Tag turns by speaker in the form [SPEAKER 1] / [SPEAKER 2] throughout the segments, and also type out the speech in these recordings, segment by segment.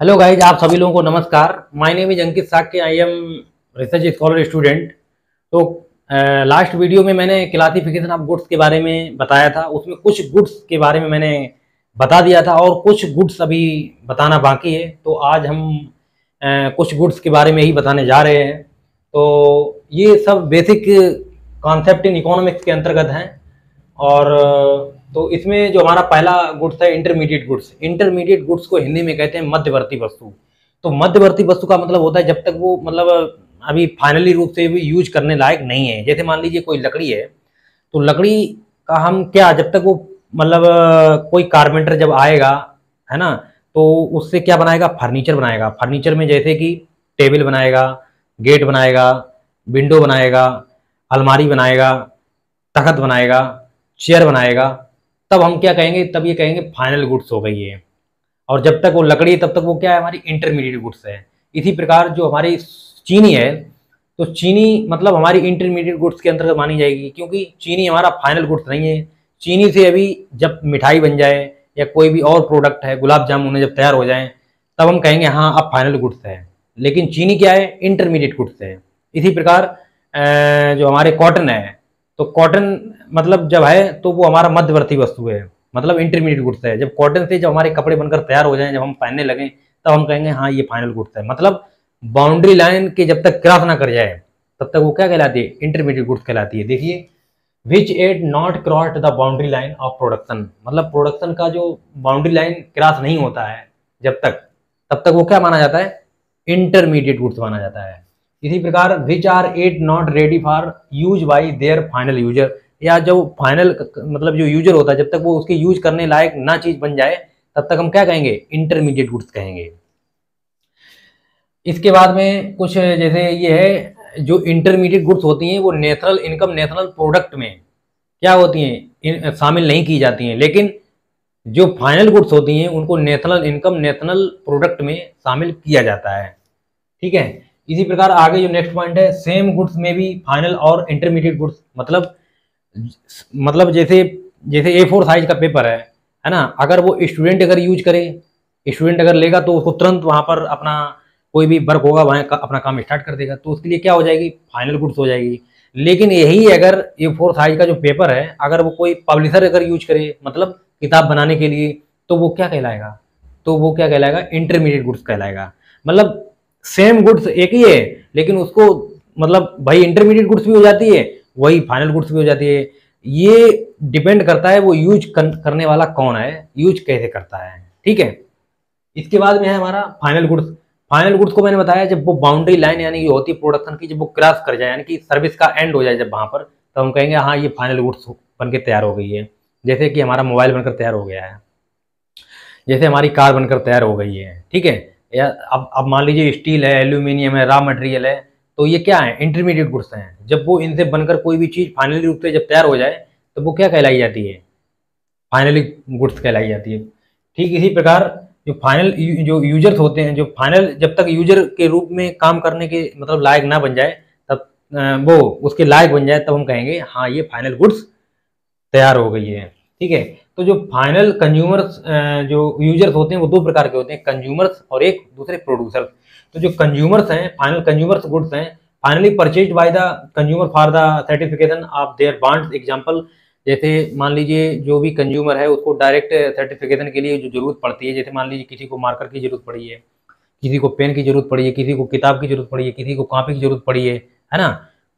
[SPEAKER 1] Hello guys, आप सभी लोगों को नमस्कार। My name is Ankit Shakya. I am research scholar student. तो लास्ट वीडियो में मैंने क्लासिफिकेशन ऑफ गुड्स के बारे में बताया था। उसमें कुछ गुड्स के बारे में मैंने बता दिया था और कुछ गुड्स अभी बताना बाकी है। तो आज हम कुछ गुड्स के बारे में ही बताने जा रहे हैं। तो ये सब बेसिक कॉन्सेप्ट इन इकोनॉमिक्स के अंतर्गत हैं। और तो इसमें जो हमारा पहला गुड्स है इंटरमीडिएट गुड्स। इंटरमीडिएट गुड्स को हिंदी में कहते हैं मध्यवर्ती वस्तु। तो मध्यवर्ती वस्तु का मतलब होता है जब तक वो मतलब अभी फाइनली रूप से भी यूज करने लायक नहीं है। जैसे मान लीजिए कोई लकड़ी है, तो लकड़ी का हम क्या, जब तक वो मतलब कोई कारपेंटर जब आएगा, है ना, तो उससे क्या बनाएगा, फर्नीचर बनाएगा। फर्नीचर में जैसे कि टेबल बनाएगा, गेट बनाएगा, विंडो बनाएगा, अलमारी बनाएगा, तख्त बनाएगा, चेयर बनाएगा। तब हम क्या कहेंगे, तब ये कहेंगे फाइनल गुड्स हो गई है। और जब तक वो लकड़ी है तब तक वो क्या है, हमारी इंटरमीडिएट गुड्स है। इसी प्रकार जो हमारी चीनी है, तो चीनी मतलब हमारी इंटरमीडिएट गुड्स के अंतर्गत मानी जाएगी, क्योंकि चीनी हमारा फाइनल गुड्स नहीं है। चीनी से अभी जब मिठाई बन जाए या कोई भी और प्रोडक्ट है, गुलाब जामुन जब तैयार हो जाए, तब हम कहेंगे हाँ अब फाइनल गुड्स है। लेकिन चीनी क्या है, इंटरमीडिएट गुड्स है। इसी प्रकार जो हमारे कॉटन है, तो कॉटन मतलब जब है तो वो हमारा मध्यवर्ती वस्तु है, मतलब इंटरमीडिएट गुड्स है। जब कॉटन से जब हमारे कपड़े बनकर तैयार हो जाएं, जब हम पहनने लगें, तब हम कहेंगे हाँ ये फाइनल गुड्स है। मतलब बाउंड्री लाइन के जब तक क्रॉस ना कर जाए तब तक वो क्या कहलाती है, इंटरमीडिएट गुड्स कहलाती है। देखिए, which had not crossed the boundary line of production, मतलब प्रोडक्शन का जो बाउंड्री लाइन क्रॉस नहीं होता है जब तक, तब तक वो क्या माना जाता है, इंटरमीडिएट गुड्स माना जाता है। इसी प्रकार which are yet not ready for use by their final user, या जो फाइनल मतलब जो यूजर होता है, जब तक वो उसके यूज करने लायक ना चीज बन जाए तब तक हम क्या कहेंगे, इंटरमीडिएट गुड्स कहेंगे। इसके बाद में कुछ जैसे ये है, जो इंटरमीडिएट गुड्स होती हैं वो नेशनल इनकम, नेशनल प्रोडक्ट में क्या होती हैं, शामिल नहीं की जाती हैं। लेकिन जो फाइनल गुड्स होती हैं उनको नेशनल इनकम, नेशनल प्रोडक्ट में शामिल किया जाता है। ठीक है। इसी प्रकार आगे जो नेक्स्ट पॉइंट है, सेम गुड्स में भी फाइनल और इंटरमीडिएट गुड्स, मतलब जैसे जैसे A4 साइज का पेपर है ना, अगर वो स्टूडेंट अगर यूज करे, स्टूडेंट अगर लेगा तो उसको तुरंत वहां पर अपना कोई भी वर्क होगा वहां अपना काम स्टार्ट कर देगा, तो उसके लिए क्या हो जाएगी, फाइनल गुड्स हो जाएगी। लेकिन यही अगर A4 साइज का जो पेपर है, अगर वो कोई पब्लिशर अगर यूज करे, मतलब किताब बनाने के लिए, तो वो क्या कहलाएगा, तो वो क्या कहलाएगा, इंटरमीडिएट गुड्स कहलाएगा। मतलब सेम गुड्स एक ही है, लेकिन उसको मतलब भाई इंटरमीडिएट गुड्स भी हो जाती है, वही फाइनल गुड्स भी हो जाती है। ये डिपेंड करता है वो यूज करने वाला कौन है, यूज कैसे करता है। ठीक है। इसके बाद में है हमारा फाइनल गुड्स। फाइनल गुड्स को मैंने बताया जब वो बाउंड्री लाइन यानी कि होती है प्रोडक्शन की, जब वो क्रॉस कर जाए, यानी कि सर्विस का एंड हो जाए जब वहां पर, तो हम कहेंगे हाँ ये फाइनल गुड्स बन के तैयार हो गई है। जैसे कि हमारा मोबाइल बनकर तैयार हो गया है, जैसे हमारी कार बनकर तैयार हो गई है। ठीक है। या अब मान लीजिए स्टील है, एल्यूमिनियम है, रॉ मटेरियल है, तो ये क्या है, इंटरमीडिएट गुड्स हैं। जब वो इनसे बनकर कोई भी चीज़ फाइनली रूप से जब तैयार हो जाए, तो वो क्या कहलाई जाती है, फाइनली गुड्स कहलाई जाती है। ठीक इसी प्रकार जो फाइनल जो यूजर्स होते हैं, जो फाइनल जब तक यूजर के रूप में काम करने के मतलब लायक ना बन जाए, तब वो उसके लायक बन जाए, तब हम कहेंगे हाँ ये फाइनल गुड्स तैयार हो गई है। ठीक है। तो जो फाइनल कंज्यूमर्स जो यूजर्स होते हैं वो दो प्रकार के होते हैं, कंज्यूमर्स और एक दूसरे प्रोड्यूसर्स। तो जो कंज्यूमर्स हैं, फाइनल कंज्यूमर्स गुड्स हैं, finally purchased by the consumer for the certification of their bonds. Example, जैसे मान लीजिए जो भी कंज्यूमर है उसको डायरेक्ट सर्टिफिकेशन के लिए जो जरूरत पड़ती है, जैसे मान लीजिए किसी को मार्कर की जरूरत पड़ी है, किसी को पेन की जरूरत पड़ी है, किसी को किताब की जरूरत पड़ी है, किसी को कॉपी की जरूरत पड़ी है ना।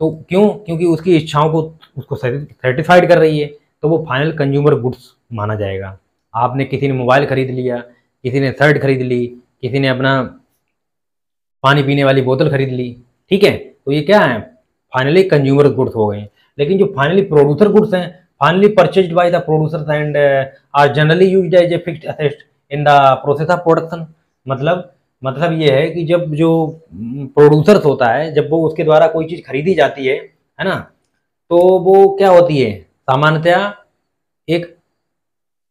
[SPEAKER 1] तो क्यों, क्योंकि उसकी इच्छाओं को उसको सर्टिफाइड कर रही है, तो वो फाइनल कंज्यूमर गुड्स माना जाएगा। आपने किसी ने मोबाइल खरीद लिया, किसी ने शर्ट खरीद ली, किसी ने अपना पानी पीने वाली बोतल खरीद ली, ठीक है, तो ये क्या है, फाइनली कंज्यूमर गुड्स हो गए। लेकिन जो फाइनली प्रोड्यूसर गुड्स हैं, finally purchased by the producers and are generally used as a fixed asset in the process of production. मतलब ये है कि जब जो प्रोड्यूसर्स होता है, जब वो उसके द्वारा कोई चीज़ खरीदी जाती है ना, तो वो क्या होती है, सामान्यतया एक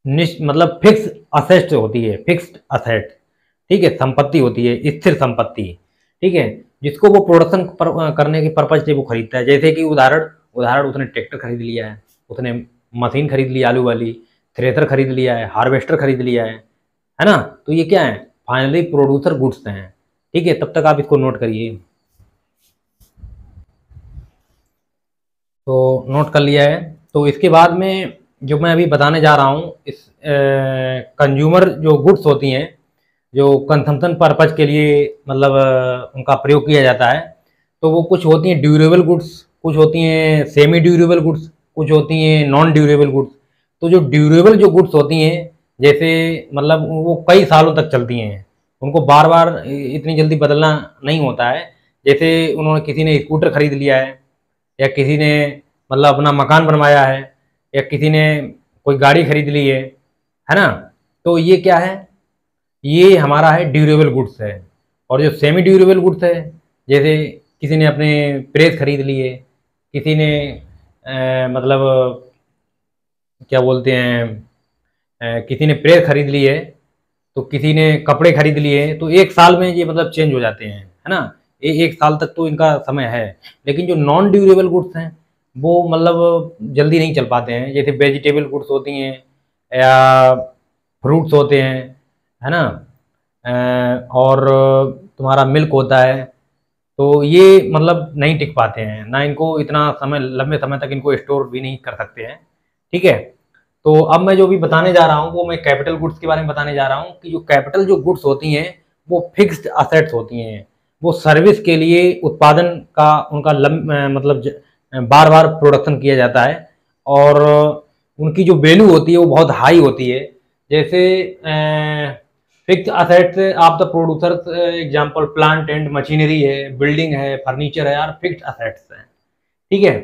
[SPEAKER 1] मतलब फिक्स असेट होती है, फिक्स्ड असेट। ठीक है, संपत्ति होती है, स्थिर संपत्ति। ठीक है, जिसको वो प्रोडक्शन करने के पर्पज से वो खरीदता है। जैसे कि उदाहरण उसने ट्रैक्टर खरीद लिया है, उसने मशीन खरीद ली आलू वाली, थ्रेसर खरीद लिया है, हार्वेस्टर खरीद लिया है ना। तो ये क्या है, फाइनली प्रोड्यूसर गुड्स हैं। ठीक है, तब तक आप इसको नोट करिए। तो नोट कर लिया है। तो इसके बाद में जो मैं अभी बताने जा रहा हूँ, इस कंज्यूमर जो गुड्स होती हैं, जो कंजम्पशन पर्पज के लिए मतलब उनका प्रयोग किया जाता है, तो वो कुछ होती हैं ड्यूरेबल गुड्स, कुछ होती हैं सेमी ड्यूरेबल गुड्स, कुछ होती हैं नॉन ड्यूरेबल गुड्स। तो जो ड्यूरेबल जो गुड्स होती हैं, जैसे मतलब वो कई सालों तक चलती हैं, उनको बार बार इतनी जल्दी बदलना नहीं होता है। जैसे उन्होंने किसी ने स्कूटर खरीद लिया है, या किसी ने मतलब अपना मकान बनवाया है, या किसी ने कोई गाड़ी खरीद ली है ना। तो ये क्या है, ये हमारा है ड्यूरेबल गुड्स है। और जो सेमी ड्यूरेबल गुड्स है, जैसे किसी ने अपने प्रेस खरीद लिए, किसी ने मतलब क्या बोलते हैं, किसी ने प्रेस खरीद ली है, तो किसी ने कपड़े खरीद लिए, तो एक साल में ये मतलब चेंज हो जाते हैं, है ना। एक साल तक तो इनका समय है। लेकिन जो नॉन ड्यूरेबल गुड्स हैं वो मतलब जल्दी नहीं चल पाते हैं। जैसे वेजिटेबल गुड्स होती हैं या फ्रूट्स होते हैं, है ना, और तुम्हारा मिल्क होता है, तो ये मतलब नहीं टिक पाते हैं ना, इनको इतना समय, लंबे समय तक इनको स्टोर भी नहीं कर सकते हैं। ठीक है। तो अब मैं जो भी बताने जा रहा हूँ वो मैं कैपिटल गुड्स के बारे में बताने जा रहा हूँ कि जो कैपिटल जो गुड्स होती हैं वो फिक्स्ड असेट्स होती हैं। वो सर्विस के लिए उत्पादन का उनका मतलब बार बार प्रोडक्शन किया जाता है, और उनकी जो वैल्यू होती है वो बहुत हाई होती है। जैसे fixed assets of the producers example plant and machinery है, बिल्डिंग है, फर्नीचर है, यार फिक्स्ड असेट्स हैं। ठीक है।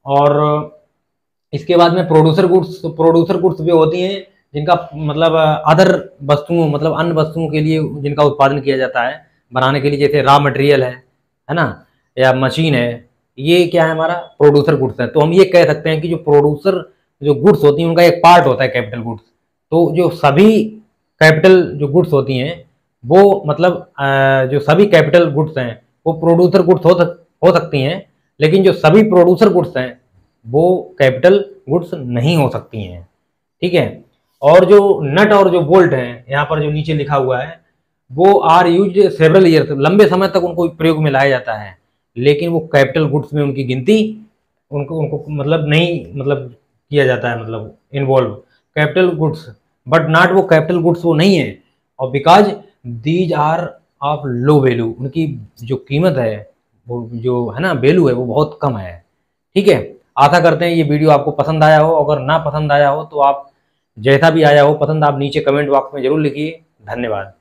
[SPEAKER 1] और इसके बाद में प्रोड्यूसर गुड्स भी होती हैं जिनका मतलब अदर वस्तुओं, मतलब अन्य वस्तुओं के लिए जिनका उत्पादन किया जाता है बनाने के लिए, जैसे रॉ मटेरियल है ना, या मशीन है। ये क्या है, हमारा प्रोड्यूसर गुड्स है। तो हम ये कह सकते हैं कि जो प्रोड्यूसर जो गुड्स होती हैं उनका एक पार्ट होता है कैपिटल गुड्स। तो जो सभी कैपिटल जो गुड्स होती हैं वो मतलब जो सभी कैपिटल गुड्स हैं वो प्रोड्यूसर गुड्स हो सकती हैं, लेकिन जो सभी प्रोड्यूसर गुड्स हैं वो कैपिटल गुड्स नहीं हो सकती हैं। ठीक है। और जो नट और जो बोल्ट हैं, यहाँ पर जो नीचे लिखा हुआ है, वो आर यूज सेवरल ईयर्स, लंबे समय तक उनको प्रयोग में लाया जाता है, लेकिन वो कैपिटल गुड्स में उनकी गिनती उनको उनको मतलब नहीं मतलब किया जाता है, मतलब involve capital goods, but not वो कैपिटल गुड्स वो नहीं है। और because these are of low value, उनकी जो कीमत है वो जो है ना वैल्यू है वो बहुत कम है। ठीक है। आशा करते हैं ये वीडियो आपको पसंद आया हो। अगर ना पसंद आया हो तो आप जैसा भी आया हो पसंद, आप नीचे कमेंट बॉक्स में जरूर लिखिए। धन्यवाद।